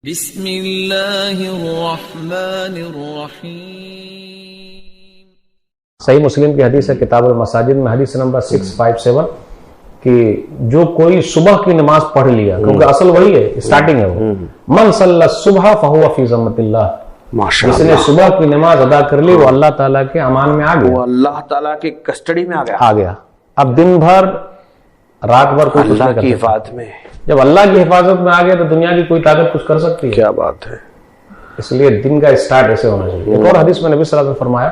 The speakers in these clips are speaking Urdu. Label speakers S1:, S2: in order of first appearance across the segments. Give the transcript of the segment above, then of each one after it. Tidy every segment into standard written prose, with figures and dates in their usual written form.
S1: بسم اللہ الرحمن الرحیم۔
S2: صحیح مسلم کی حدیث ہے کتاب المساجد میں، حدیث نمبر 657 کہ جو کوئی صبح کی نماز پڑھ لیا، کیونکہ اصل وہی ہے، اسٹارٹنگ ہے وہ، من صلی الصبح فہو فی ذمۃ اللہ، جس نے صبح کی نماز ادا کر لی وہ اللہ تعالیٰ کے امان میں آ گیا،
S3: وہ اللہ تعالیٰ کی کسٹڈی میں
S2: آ گیا۔ اب دن بھر رات بھر کوئی
S3: اللہ کی حفاظت میں،
S2: جب اللہ کی حفاظت میں آ گیا تو دنیا کی کوئی طاقت کچھ کر سکتی ہے؟
S3: کیا بات ہے۔
S2: اس لیے دن کا اسٹارٹ ایسے ہونا چاہیے۔ ایک اور حدیث میں نبی صلی اللہ علیہ وسلم فرمایا،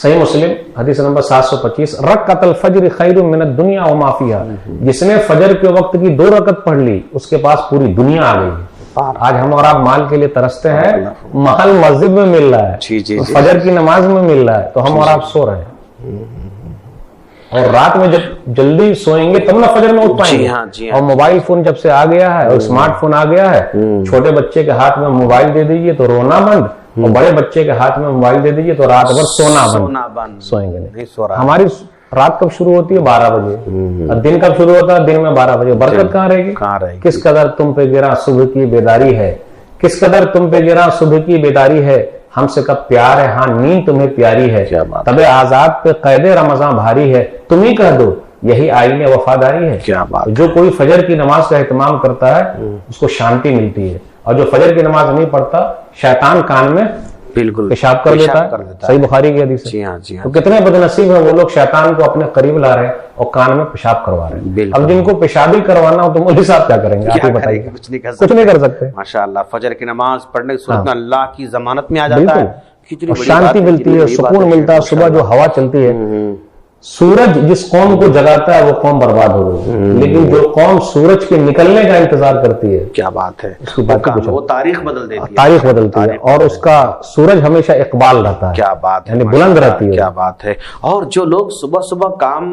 S2: صحیح مسلم حدیث نمبر 725، رکعت الفجر خیر من الدنیا وما فیہا، جس نے فجر کے وقت کی 2 رکعت پڑھ لی اس کے پاس پوری دنیا آ گئی۔ آج ہم اور آپ مال کے لیے ترستے ہیں، مال مسجد میں مل رہا ہے، فجر کی نماز میں مل رہا ہے، تو ہم اور آپ سو رہے ہیں، اور رات میں جب جلدی سوئیں گے تب نہ فجر میں اٹھ پائیں گے۔ اور موبائل فون جب سے آ گیا ہے اور اسمارٹ فون آ گیا ہے، چھوٹے بچے کے ہاتھ میں موبائل دے دیجئے تو رونا بند، اور بڑے بچے کے ہاتھ میں موبائل دے دیجئے تو رات بھر سونا بند، سوئیں گے نہیں۔ ہماری رات کب شروع ہوتی ہے؟ 12 بجے، اور دن کب شروع ہوتا ہے؟ دن میں 12 بجے۔ برکت کہاں رہے گی؟ کس قدر تم پہ گرا صبح کی بیداری ہے، کس قدر تم پہ گرا صبح کی بیداری ہے، ہم سے کب پیار ہے، ہاں نیند تمہیں پیاری ہے، تب آزاد پہ قید رمضان بھاری ہے، تم ہی کہہ دو یہی آئین وفاداری ہے۔
S3: کیا بات۔
S2: جو کوئی فجر کی نماز کا اہتمام کرتا ہے اس کو شانتی ملتی ہے، اور جو فجر کی نماز نہیں پڑھتا شیطان کان میں
S3: بالکل
S2: پیشاب کر لیتا ہے۔ صحیح بخاری کی حدیث ہے۔ تو کتنے بد نصیب ہیں وہ لوگ شیطان کو اپنے قریب لا رہے ہیں اور کان میں پیشاب کروا رہے ہیں۔ اب جن کو پیشاب ہی کروانا ہو تو مولوی صاحب کیا کریں گے؟ آپ ہی بتائیے۔ کچھ نہیں کر سکتے۔
S3: ماشاءاللہ، فجر کی نماز پڑھنے کی صورت میں اللہ کی ضمانت میں آ جاتا ہے،
S2: اور شانتی ملتی ہے، سکون ملتا ہے۔ صبح جو ہوا چلتی ہے، سورج جس قوم کو جگاتا ہے وہ قوم برباد ہو گئی، لیکن جو قوم سورج کے نکلنے کا انتظار کرتی ہے،
S3: کیا بات ہے، وہ تاریخ بدل دیتی ہے،
S2: تاریخ بدلتی ہے، اور اس کا سورج ہمیشہ اقبال رہتا ہے،
S3: کیا بات ہے،
S2: یعنی بلند رہتی ہے۔
S3: کیا بات ہے۔ اور جو لوگ صبح صبح کام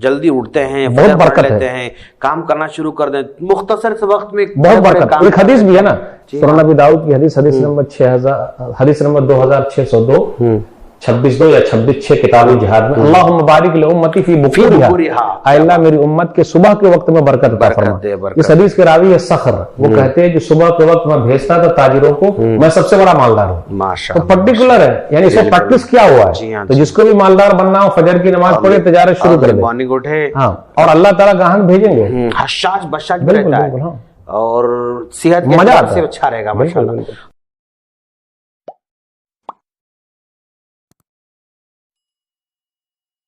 S3: جلدی اٹھتے ہیں،
S2: بہت برکت
S3: لیتے ہیں، کام کرنا شروع کر دیں مختصر سے وقت میں،
S2: بہت برکت۔ ایک حدیث بھی ہے نا سنن نبی داؤد کی حدیث، حدیث نمبر 2602 26 یا 26 کتاب الجہاد میں، اللہم بارک لامتی فی بکورہا، اے اللہ میری امت کے صبح کے وقت میں برکت عطا فرما۔ اس حدیث کے راوی ہے صخر، وہ کہتے ہیں کہ صبح کے وقت میں بھیجتا تھا تاجروں کو، میں سب سے بڑا مالدار ہوں۔ تو پرٹیکولر ہے، یعنی اس کو پریکٹس کیا ہوا ہے، تو جس کو بھی مالدار بننا ہو فجر کی نماز پڑھے، تجارت شروع کر دے، ہاں، اور اللہ تعالیٰ گاہک بھیجیں گے،
S3: حشاش بشاش بھی رہتا ہے، اور صحت کے
S2: مزہ
S3: سے اچھا رہے گا ماشاءاللہ۔